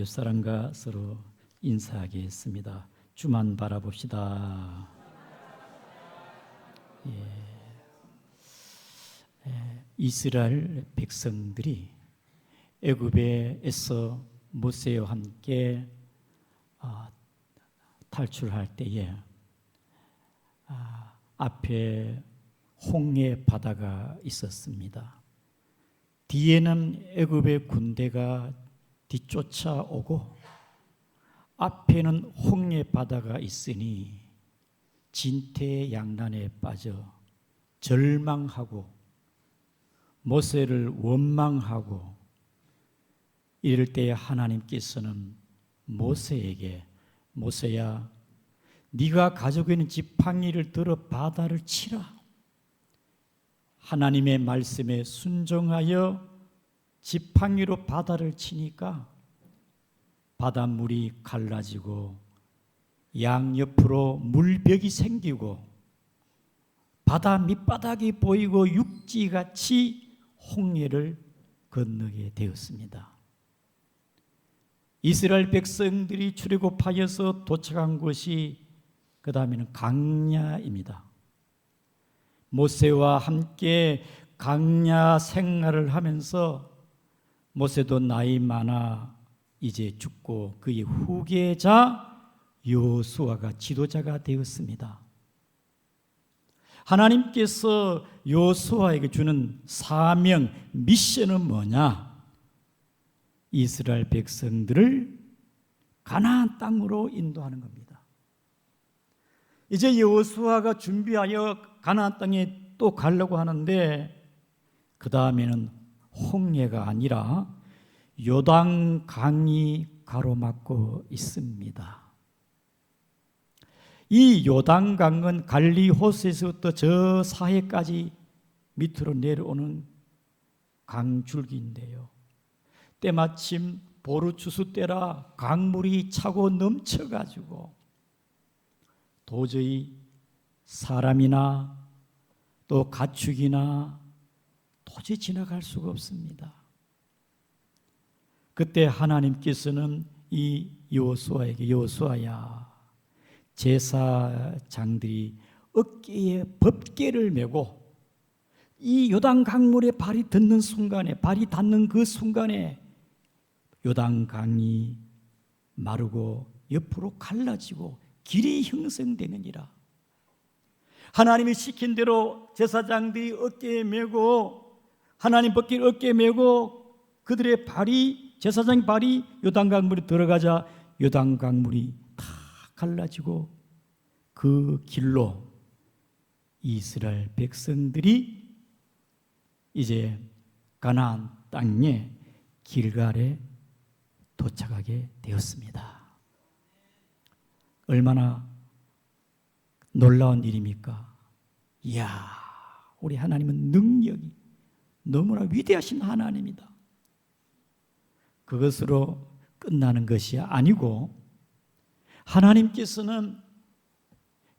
옆사람과 서로 인사하겠습니다. 주만 바라봅시다. 이스라엘 백성들이 애굽에서 모세와 함께 탈출할 때에 앞에 홍해 바다가 있었습니다. 뒤에는 애굽의 군대가 뒤쫓아오고 앞에는 홍해 바다가 있으니 진퇴양난에 빠져 절망하고 모세를 원망하고 이럴 때 하나님께서는 모세에게 모세야 네가 가지고 있는 지팡이를 들어 바다를 치라. 하나님의 말씀에 순종하여 지팡이로 바다를 치니까 바닷물이 갈라지고 양옆으로 물벽이 생기고 바다 밑바닥이 보이고 육지같이 홍해를 건너게 되었습니다. 이스라엘 백성들이 출애굽하여서 도착한 곳이 그 다음에는 광야입니다. 모세와 함께 광야 생활을 하면서 모세도 나이 많아 이제 죽고 그의 후계자 여호수아가 지도자가 되었습니다. 하나님께서 여호수아에게 주는 사명, 미션은 뭐냐? 이스라엘 백성들을 가나안 땅으로 인도하는 겁니다. 이제 여호수아가 준비하여 가나안 땅에 또 가려고 하는데 그 다음에는 홍해가 아니라 요단강이 가로막고 있습니다. 이 요단강은 갈리호수에서부터 저 사해까지 밑으로 내려오는 강줄기인데요. 때마침 보르추수 때라 강물이 차고 넘쳐가지고 도저히 사람이나 또 가축이나 도저히 지나갈 수가 없습니다. 그때 하나님께서는 이 여호수아에게 여호수아야 제사장들이 어깨에 법궤를 메고 이 요단 강물에 발이 닿는 순간에 발이 닿는 그 순간에 요단 강이 마르고 옆으로 갈라지고 길이 형성되느니라. 하나님이 시킨 대로 제사장들이 어깨에 메고 하나님 법궤를 어깨에 메고 그들의 발이 제사장 발이 요단 강물에 들어가자 요단 강물이 다 갈라지고 그 길로 이스라엘 백성들이 이제 가나안 땅에 길갈에 도착하게 되었습니다. 얼마나 놀라운 일입니까? 이야, 우리 하나님은 능력이 너무나 위대하신 하나님이다. 그것으로 끝나는 것이 아니고 하나님께서는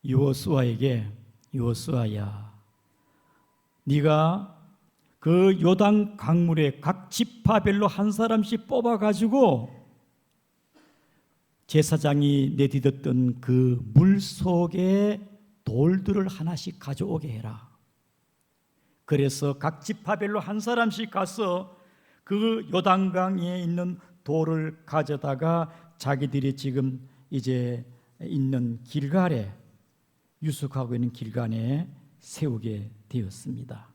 여호수아에게 여호수아야 네가 그 요단 강물에 각 지파별로 한 사람씩 뽑아가지고 제사장이 내딛었던 그 물 속에 돌들을 하나씩 가져오게 해라. 그래서 각 지파별로 한 사람씩 가서 그 요단강에 있는 돌을 가져다가 자기들이 지금 이제 있는 길갈에 유숙하고 있는 길갈에 세우게 되었습니다.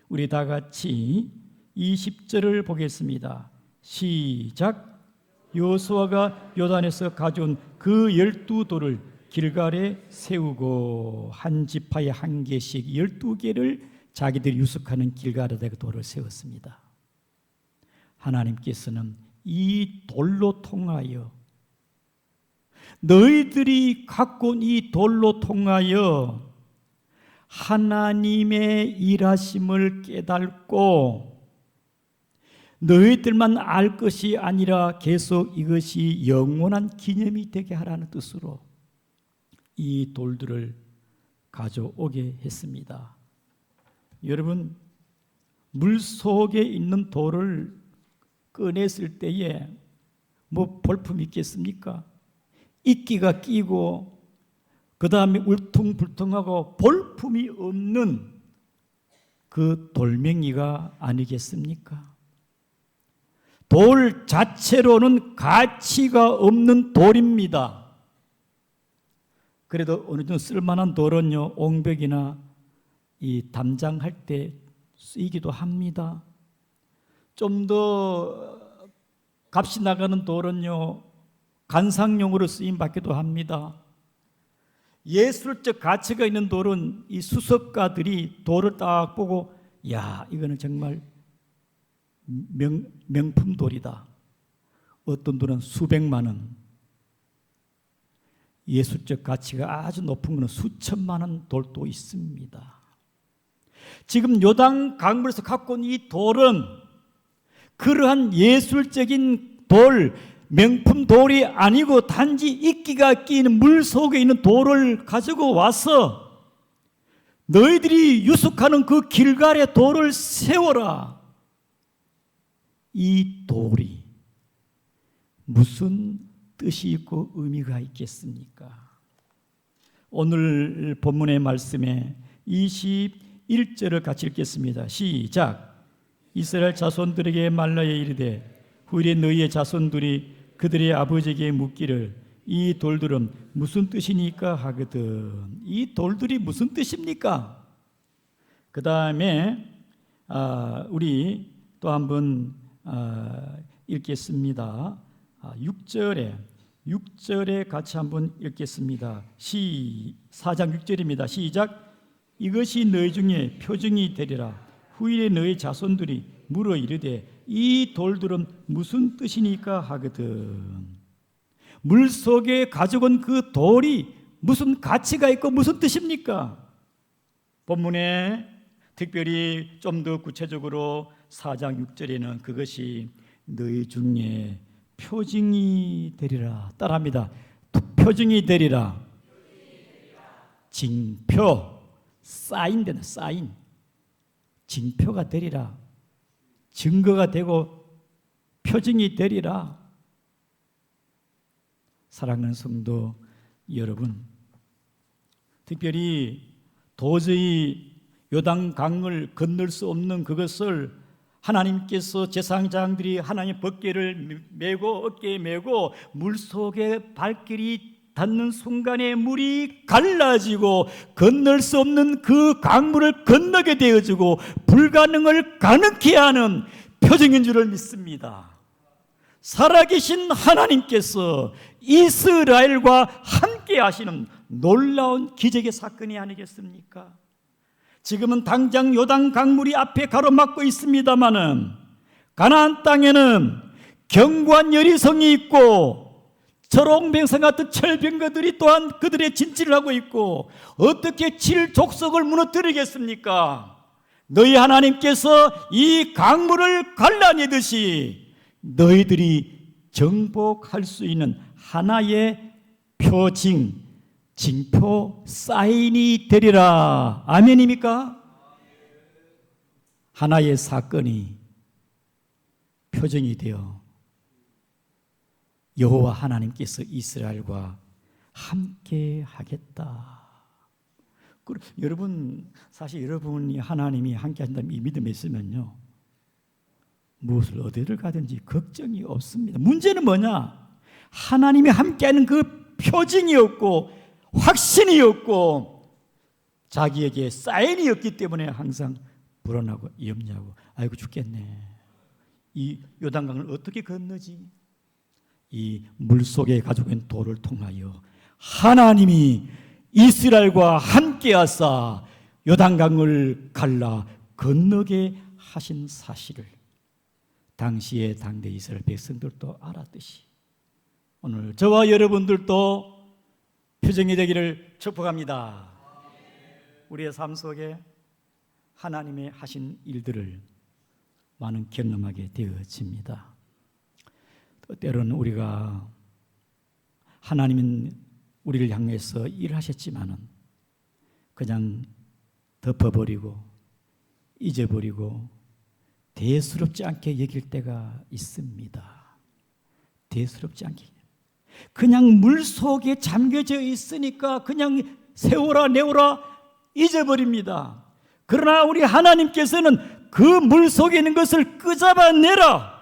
우리 다 같이 20절을 보겠습니다. 시작. 여호수아가 요단에서 가져온 그 12돌을 길갈에 세우고 한 지파에 한 개씩 12개를 자기들이 유숙하는 길갈에다가 돌을 세웠습니다. 하나님께서는 이 돌로 통하여 너희들이 갖고 온 이 돌로 통하여 하나님의 일하심을 깨닫고 너희들만 알 것이 아니라 계속 이것이 영원한 기념이 되게 하라는 뜻으로 이 돌들을 가져오게 했습니다. 여러분, 물 속에 있는 돌을 꺼냈을 때에 뭐 볼품이 있겠습니까? 이끼가 끼고 그 다음에 울퉁불퉁하고 볼품이 없는 그 돌멩이가 아니겠습니까? 돌 자체로는 가치가 없는 돌입니다. 그래도 어느 정도 쓸만한 돌은요, 옹벽이나 이 담장할 때 쓰이기도 합니다. 좀 더 값이 나가는 돌은요, 관상용으로 쓰임 받기도 합니다. 예술적 가치가 있는 돌은 이 수석가들이 돌을 딱 보고, 야, 이거는 정말 명품 돌이다. 어떤 돌은 수백만 원, 예술적 가치가 아주 높은 것은 수천만 원 돌도 있습니다. 지금 요단 강물에서 갖고 온 이 돌은 그러한 예술적인 돌, 명품 돌이 아니고 단지 이끼가 끼는 물 속에 있는 돌을 가지고 와서 너희들이 유숙하는 그 길갈에 돌을 세워라. 이 돌이 무슨 뜻이 있고 의미가 있겠습니까? 오늘 본문의 말씀에 21절을 같이 읽겠습니다. 시작. 이스라엘 자손들에게 말라에 이르되 후일에 너희의 자손들이 그들의 아버지에게 묻기를 이 돌들은 무슨 뜻이니까 하거든. 이 돌들이 무슨 뜻입니까? 그 다음에 우리 또 한번 읽겠습니다. 6절에 같이 한번 읽겠습니다. 4장 6절입니다. 시작. 이것이 너희 중에 표징이 되리라. 후일에 너희 자손들이 물어 이르되 이 돌들은 무슨 뜻이니까 하거든. 물속에 가져온 그 돌이 무슨 가치가 있고 무슨 뜻입니까? 본문에 특별히 좀 더 구체적으로 4장 6절에는 그것이 너희 중에 표징이 되리라. 따라합니다. 표징이 되리라. 징표, 사인되는 사인. 징표가 되리라. 증거가 되고 표징이 되리라. 사랑하는 성도 여러분, 특별히 도저히 요단강을 건널 수 없는 그것을 하나님께서 제사장들이 하나님의 법궤를 메고 어깨에 메고 물속에 발길이 닿는 순간에 물이 갈라지고 건널 수 없는 그 강물을 건너게 되어지고 불가능을 가능케 하는 표징인 줄을 믿습니다. 살아계신 하나님께서 이스라엘과 함께 하시는 놀라운 기적의 사건이 아니겠습니까? 지금은 당장 요단 강물이 앞에 가로막고 있습니다마는 가나안 땅에는 견고한 여리성이 있고 저롱뱅성 같은 철병거들이 또한 그들의 진치를 하고 있고 어떻게 칠 족속을 무너뜨리겠습니까? 너희 하나님께서 이 강물을 갈라내듯이 너희들이 정복할 수 있는 하나의 표징, 징표, 사인이 되리라. 아멘입니까? 하나의 사건이 표징이 되어 여호와 하나님께서 이스라엘과 함께 하겠다. 여러분, 사실 여러분이 하나님이 함께 하신다면 이 믿음이 있으면요, 무엇을 어디를 가든지 걱정이 없습니다. 문제는 뭐냐? 하나님이 함께하는 그 표징이 없고 확신이 없고 자기에게 사인이 없기 때문에 항상 불안하고 염려하고 아이고 죽겠네. 이 요단강을 어떻게 건너지? 이 물속에 가지고 있는 돌을 통하여 하나님이 이스라엘과 함께하사 요단강을 갈라 건너게 하신 사실을 당시의 당대 이스라엘 백성들도 알았듯이 오늘 저와 여러분들도 표징이 되기를 축복합니다. 우리의 삶 속에 하나님의 하신 일들을 많은 경험하게 되어집니다. 때로는 우리가 하나님은 우리를 향해서 일하셨지만은 그냥 덮어버리고 잊어버리고 대수롭지 않게 여길 때가 있습니다. 대수롭지 않게. 그냥 물 속에 잠겨져 있으니까 그냥 세워라 내워라 잊어버립니다. 그러나 우리 하나님께서는 그 물 속에 있는 것을 끄잡아내라.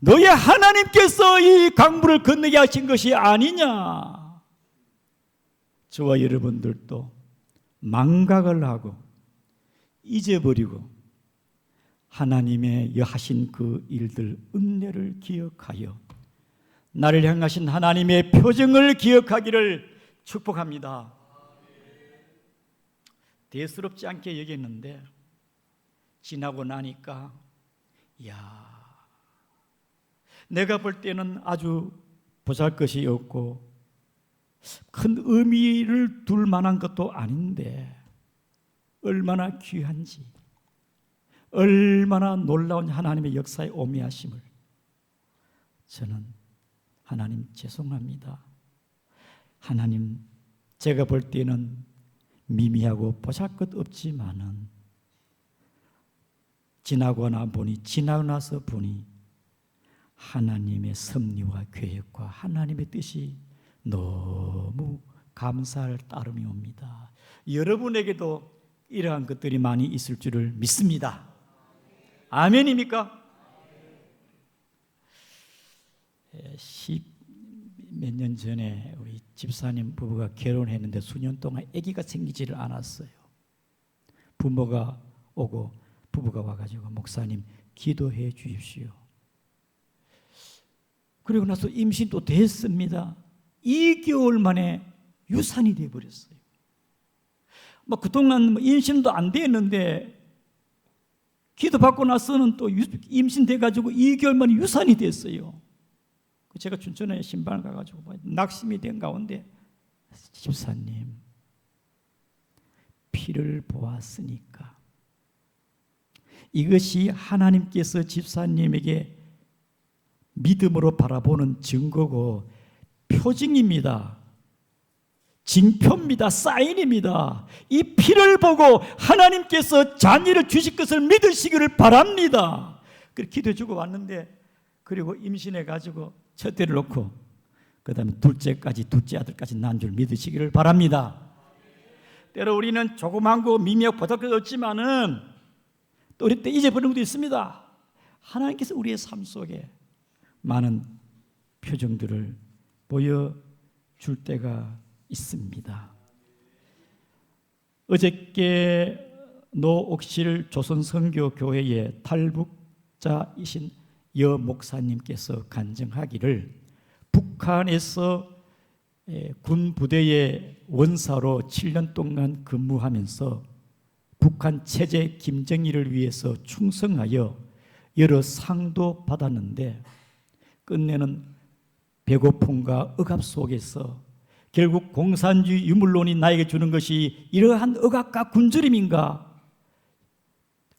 너의 하나님께서 이 강물을 건너게 하신 것이 아니냐. 저와 여러분들도 망각을 하고 잊어버리고 하나님의 하신 그 일들, 은혜를 기억하여 나를 향하신 하나님의 표정을 기억하기를 축복합니다. 대수롭지 않게 여겼는데 지나고 나니까 내가 볼 때는 아주 보잘것이 없고 큰 의미를 둘 만한 것도 아닌데 얼마나 귀한지, 얼마나 놀라운 하나님의 역사의 오묘하심을 저는 하나님 죄송합니다. 하나님, 제가 볼 때는 미미하고 보잘것 없지만은 지나고 나서 보니 하나님의 섭리와 계획과 하나님의 뜻이 너무 감사할 따름이 옵니다. 여러분에게도 이러한 것들이 많이 있을 줄을 믿습니다. 아멘입니까? 10몇 년 전에 우리 집사님 부부가 결혼했는데 수년 동안 아기가 생기지를 않았어요. 부모가 오고 부부가 와가지고 목사님 기도해 주십시오. 그리고 나서 임신도 됐습니다. 2개월 만에 유산이 되어버렸어요. 그동안 임신도 안 됐는데 기도받고 나서는 또 임신돼가지고 2개월 만에 유산이 됐어요. 제가 춘천에 신방을 가가지고 낙심이 된 가운데 집사님 피를 보았으니까 이것이 하나님께서 집사님에게 믿음으로 바라보는 증거고 표징입니다. 징표입니다. 사인입니다. 이 피를 보고 하나님께서 자녀를 주실 것을 믿으시기를 바랍니다. 그렇게 기도해주고 왔는데 그리고 임신해가지고 첫째를 놓고 그 다음에 둘째 아들까지 난 줄 믿으시기를 바랍니다. 때로 우리는 조그만 거 미미하고 보잘것 없지만은 또 우리 때 잊어버리는 것도 있습니다. 하나님께서 우리의 삶 속에 많은 표정들을 보여줄 때가 있습니다. 어저께 노옥실 조선선교교회의 탈북자이신 여 목사님께서 간증하기를 북한에서 군 부대의 원사로 7년 동안 근무하면서 북한 체제 김정일을 위해서 충성하여 여러 상도 받았는데 끝내는 배고픔과 억압 속에서 결국 공산주의 유물론이 나에게 주는 것이 이러한 억압과 굶주림인가?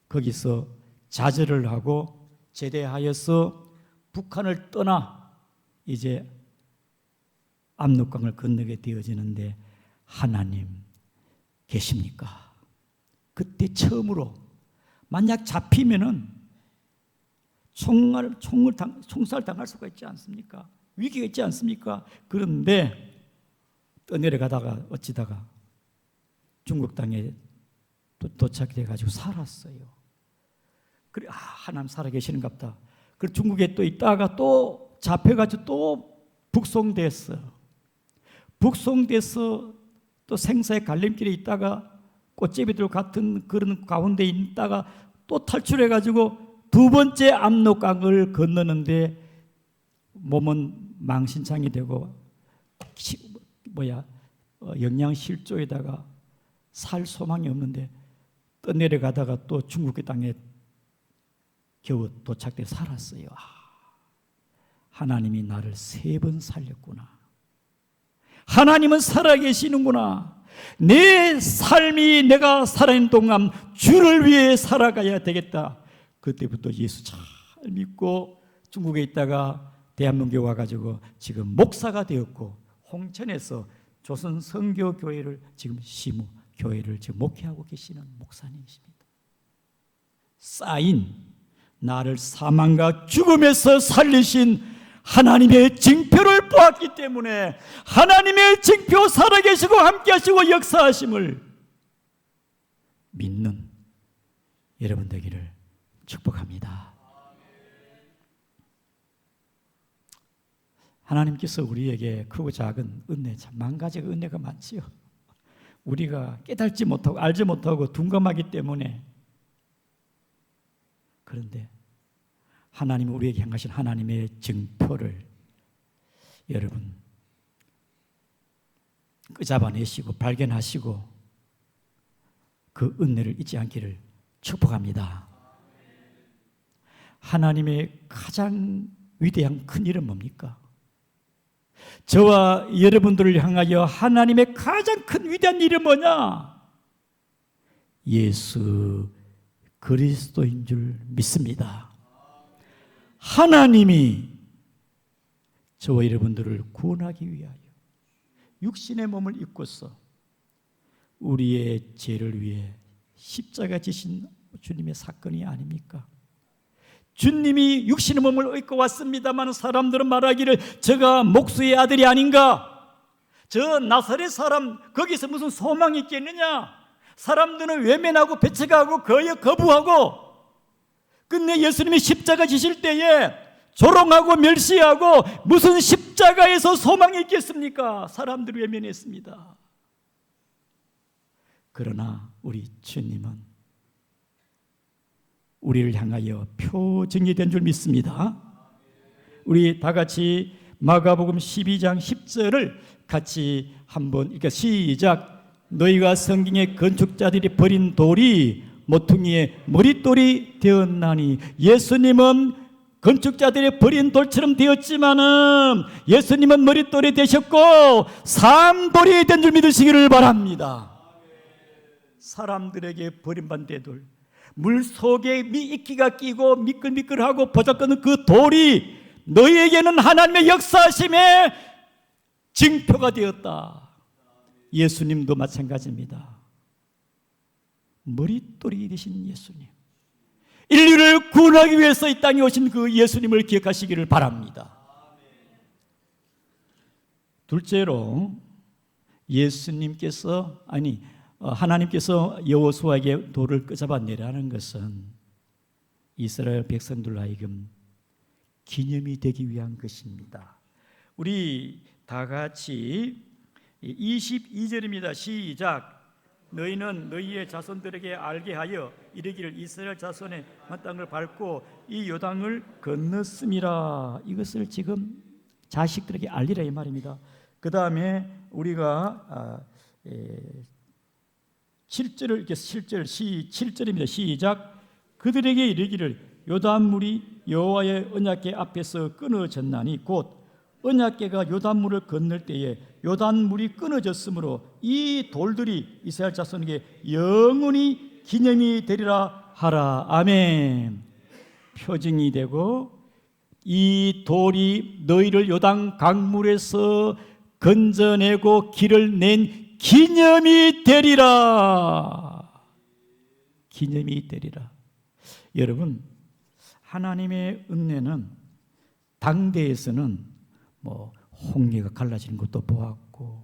거기서 좌절을 하고 제대하여서 북한을 떠나 이제 압록강을 건너게 되어지는데 하나님 계십니까? 그때 처음으로 만약 잡히면은 총살 당할 수가 있지 않습니까? 위기가 있지 않습니까? 그런데 떠내려가다가 어찌다가 중국 땅에 도착돼 가지고 살았어요. 그래, 하나님 살아계시는가 보다. 그리고 중국에 또 있다가 또 잡혀가지고 또 북송됐어. 북송돼서 또 생사의 갈림길에 있다가 꽃제비들 같은 그런 가운데 있다가 또 탈출해가지고 두 번째 압록강을 건너는데 몸은 망신창이 되고 영양실조에다가 살 소망이 없는데 떠내려가다가 또 중국의 땅에 겨우 도착돼 살았어요. 하나님이 나를 3번 살렸구나. 하나님은 살아계시는구나. 내 삶이 내가 살아있는 동안 주를 위해 살아가야 되겠다. 그때부터 예수 잘 믿고 중국에 있다가 대한민국에 와가지고 지금 목사가 되었고 홍천에서 조선 선교교회를 지금 교회를 지금 목회하고 계시는 목사님이십니다. 사인, 나를 사망과 죽음에서 살리신 하나님의 징표를 보았기 때문에 하나님의 징표 살아계시고 함께하시고 역사하심을 믿는 여러분 되기를 축복합니다. 하나님께서 우리에게 크고 작은 은혜, 참 만가지 은혜가 많지요. 우리가 깨닫지 못하고 알지 못하고 둔감하기 때문에. 그런데 하나님은 우리에게 향하신 하나님의 증표를 여러분 끄잡아내시고 발견하시고 그 은혜를 잊지 않기를 축복합니다. 하나님의 가장 위대한 큰 일은 뭡니까? 저와 여러분들을 향하여 하나님의 가장 큰 위대한 일은 뭐냐? 예수 그리스도인 줄 믿습니다. 하나님이 저와 여러분들을 구원하기 위하여 육신의 몸을 입고서 우리의 죄를 위해 십자가 지신 주님의 사건이 아닙니까? 주님이 육신의 몸을 입고 왔습니다만 사람들은 말하기를 저가 목수의 아들이 아닌가? 저 나사렛 사람 거기서 무슨 소망이 있겠느냐? 사람들은 외면하고 배척하고 거부하고 끝내 예수님이 십자가 지실 때에 조롱하고 멸시하고 무슨 십자가에서 소망이 있겠습니까? 사람들이 외면했습니다. 그러나 우리 주님은 우리를 향하여 표징이 된 줄 믿습니다. 우리 다 같이 마가복음 12장 10절을 같이 한번 그러니까 시작. 너희가 성경의 건축자들이 버린 돌이 모퉁이의 머릿돌이 되었나니 예수님은 건축자들이 버린 돌처럼 되었지만은 예수님은 머릿돌이 되셨고 삼돌이 된 줄 믿으시기를 바랍니다. 사람들에게 버림받은 돌, 물 속에 미이끼가 끼고 미끌미끌하고 버적거는 그 돌이 너희에게는 하나님의 역사하심의 징표가 되었다. 예수님도 마찬가지입니다. 머릿돌이 되신 예수님, 인류를 구원하기 위해서 이 땅에 오신 그 예수님을 기억하시기를 바랍니다. 둘째로 예수님께서 하나님께서 여호수아에게 돌을 끄잡아내라는 것은 이스라엘 백성들로 하여금 기념이 되기 위한 것입니다. 우리 다 같이 22절입니다. 시작. 너희는 너희의 자손들에게 알게 하여 이르기를 이스라엘 자손의 땅을 밟고 이 요단을 건넜음이라. 이것을 지금 자식들에게 알리라 이 말입니다. 그 다음에 우리가 7절을 7절입니다. 시작. 그들에게 이르기를 요단물이 여호와의 언약궤 앞에서 끊어졌나니 곧 언약궤가 요단물을 건널 때에 요단물이 끊어졌으므로 이 돌들이 이스라엘 자손에게 영원히 기념이 되리라 하라. 아멘. 표징이 되고 이 돌이 너희를 요단 강물에서 건져내고 길을 낸 기념이 되리라. 기념이 되리라. 여러분, 하나님의 은혜는 당대에서는 홍해가 갈라지는 것도 보았고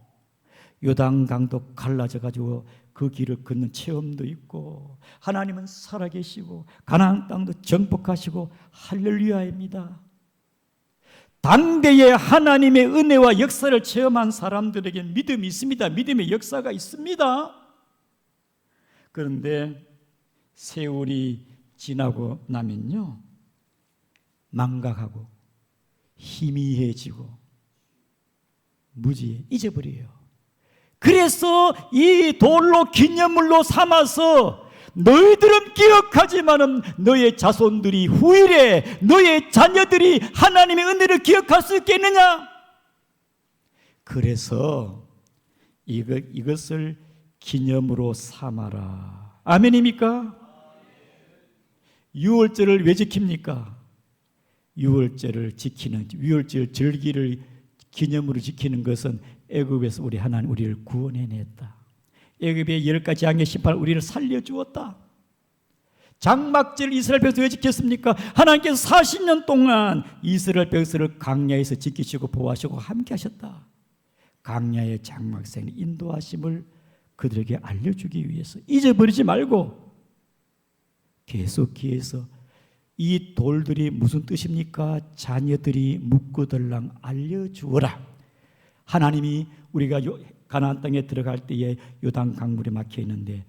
요단강도 갈라져 가지고 그 길을 걷는 체험도 있고 하나님은 살아계시고 가나안 땅도 정복하시고 할렐루야입니다. 당대에 하나님의 은혜와 역사를 체험한 사람들에게 믿음이 있습니다. 믿음의 역사가 있습니다. 그런데 세월이 지나고 나면요, 망각하고 희미해지고 무지해 잊어버려요. 그래서 이 돌로 기념물로 삼아서 너희들은 기억하지만은 너의 자손들이 후일에 너의 자녀들이 하나님의 은혜를 기억할 수 있겠느냐? 그래서 이것을 기념으로 삼아라. 아멘입니까? 유월절을 왜 지킵니까? 유월절을 지키는 유월절 절기를 기념으로 지키는 것은 애굽에서 우리 하나님 우리를 구원해냈다. 애굽의 10가지 양의 심판 우리를 살려주었다. 장막절 이스라엘 백성을 왜 지켰습니까? 하나님께서 40년 동안 이스라엘 백성을 광야에서 지키시고 보호하시고 함께 하셨다. 광야의 장막생 인도하심을 그들에게 알려주기 위해서 잊어버리지 말고 계속 기해서 이 돌들이 무슨 뜻입니까? 자녀들이 묻고들랑 알려주어라. 하나님이 우리가 가나안 땅에 들어갈 때에 요단 강물에 막혀 있는데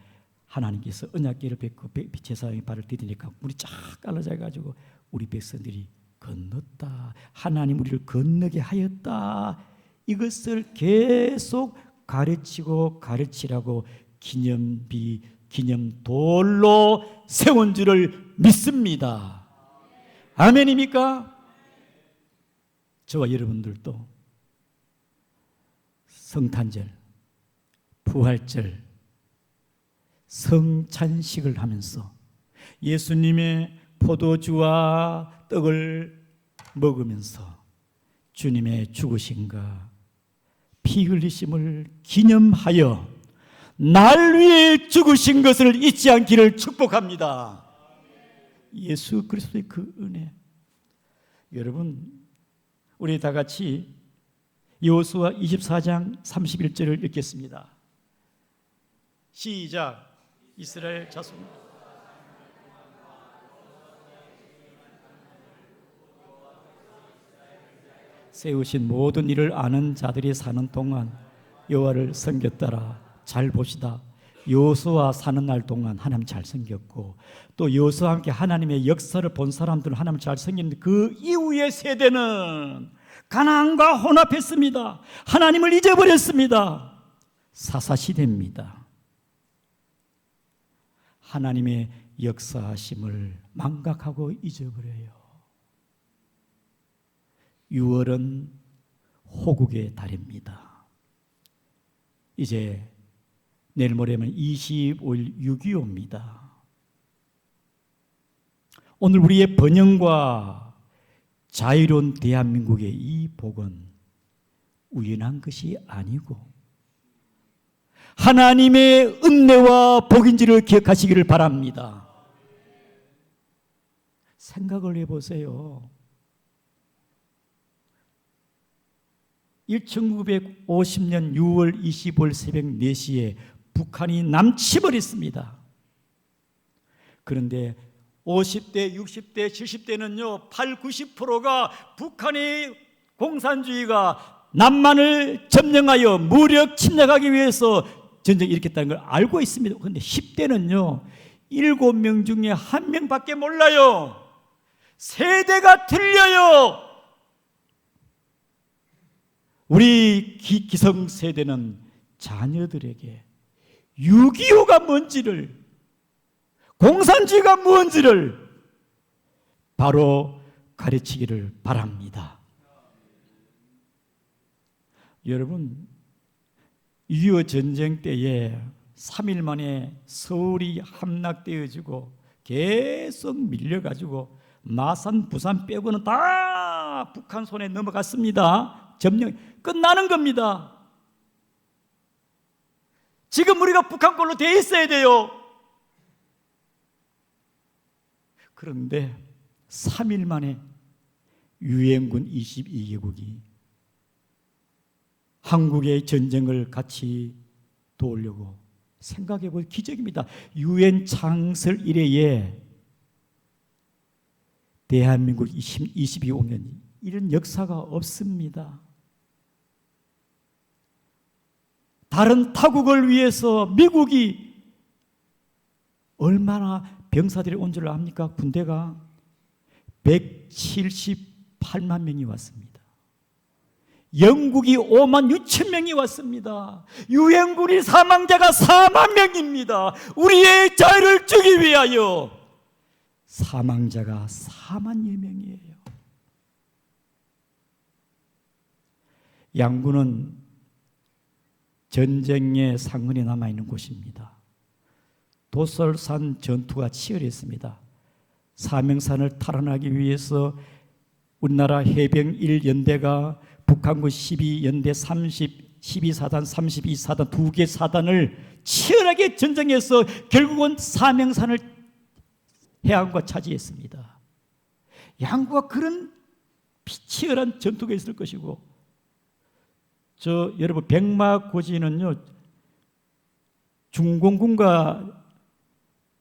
하나님께서 언약궤를 뱉고 제사장의 발을 디디니까 물이 쫙 갈라져 가지고 우리 백성들이 건넜다. 하나님 우리를 건너게 하였다. 이것을 계속 가르치고 가르치라고 기념돌로 세운 줄을 믿습니다. 아멘입니까? 저와 여러분들도 성탄절, 부활절, 성찬식을 하면서 예수님의 포도주와 떡을 먹으면서 주님의 죽으심과 피 흘리심을 기념하여 날 위해 죽으신 것을 잊지 않기를 축복합니다. 예수 그리스도의 그 은혜. 여러분, 우리 다 같이 여호수아 24장 31절을 읽겠습니다. 시작. 이스라엘 자손 세우신 모든 일을 아는 자들이 사는 동안 여호와를 섬겼더라. 잘 보시다. 여호수아 사는 날 동안 하나님 잘 섬겼고 또 여호수아와 함께 하나님의 역사를 본 사람들은 하나님 잘 섬겼는데 그 이후의 세대는 가나안과 혼합했습니다. 하나님을 잊어버렸습니다. 사사시대입니다. 하나님의 역사하심을 망각하고 잊어버려요. 6월은 호국의 달입니다. 이제 내일 모레면 25일 6.25입니다. 오늘 우리의 번영과 자유로운 대한민국의 이 복은 우연한 것이 아니고 하나님의 은혜와 복인지를 기억하시기를 바랍니다. 생각을 해보세요. 1950년 6월 25일 새벽 4시에 북한이 남침을 그런데 50대, 60대, 70대는요 8, 90%가 북한의 공산주의가 남만을 점령하여 무력 침략하기 위해서 전쟁을 일으켰다는 걸 알고 있습니다. 그런데 10대는요 7명 중에 1명밖에 몰라요. 세대가 틀려요. 우리 기성세대는 자녀들에게 6.25가 뭔지를, 공산주의가 뭔지를 바로 가르치기를 바랍니다. 여러분, 6.25 전쟁 때에 3일 만에 서울이 함락되어지고 계속 밀려가지고 마산, 부산 빼고는 다 북한 손에 넘어갔습니다. 점령 끝나는 겁니다. 지금 우리가 북한 걸로 돼 있어야 돼요. 그런데 3일 만에 유엔군 22개국이 한국의 전쟁을 같이 도우려고 생각해 볼 기적입니다. 유엔 창설 이래에 대한민국 22년 이런 역사가 없습니다. 다른 타국을 위해서 미국이 얼마나 병사들이 온 줄 압니까? 군대가 178만 명이 왔습니다. 영국이 5만 6천 명이 왔습니다. 유엔군이 사망자가 4만 명입니다. 우리의 자유를 주기 위하여 사망자가 4만여 명이에요. 양구는 전쟁의 상흔이 남아있는 곳입니다. 도솔산 전투가 치열했습니다. 사명산을 탈환하기 위해서 우리나라 해병 1연대가 북한군 12연대 12사단, 32사단 2개 사단을 치열하게 전쟁해서 결국은 사명산을 해안과 차지했습니다. 양구가 그런 치열한 전투가 있을 것이고, 여러분 백마고지는요, 중공군과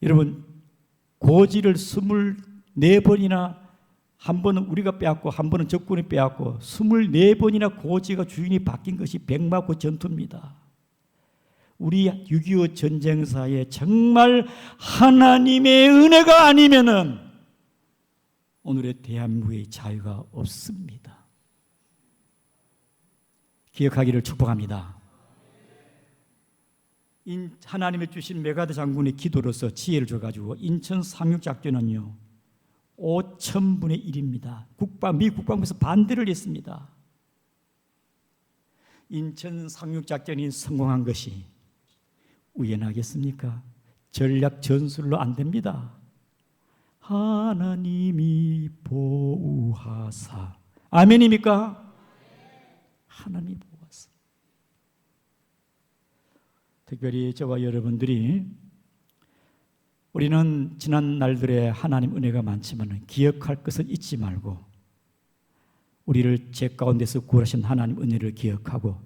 여러분 고지를 24번이나, 한 번은 우리가 빼앗고 한 번은 적군이 빼앗고 24번이나 고지가 주인이 바뀐 것이 백마고 전투입니다. 우리 6.25 전쟁사에 정말 하나님의 은혜가 아니면은 오늘의 대한민국의 자유가 없습니다. 기억하기를 축복합니다. 하나님의 주신 메가드 장군의 기도로서 지혜를 줘가지고 인천 상륙작전은요 5,000분의 1입니다. 미 국방부에서 반대를 했습니다. 인천 상륙작전이 성공한 것이 우연하겠습니까? 전략 전술로 안 됩니다. 하나님이 보호하사. 아멘입니까? 하나님이 보호하사. 특별히 저와 여러분들이, 우리는 지난 날들에 하나님 은혜가 많지만 기억할 것을 잊지 말고 우리를 죄 가운데서 구하신 하나님 은혜를 기억하고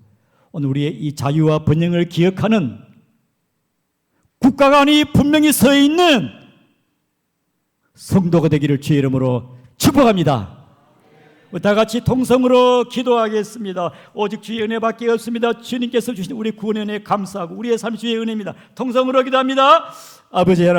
오늘 우리의 이 자유와 번영을 기억하는 국가관이 분명히 서 있는 성도가 되기를 주의 이름으로 축복합니다. 다 같이 통성으로 기도하겠습니다. 오직 주의 은혜밖에 없습니다. 주님께서 주신 우리 구원의 은혜에 감사하고 우리의 삶이 주의 은혜입니다. 통성으로 기도합니다. 아버지 하나님,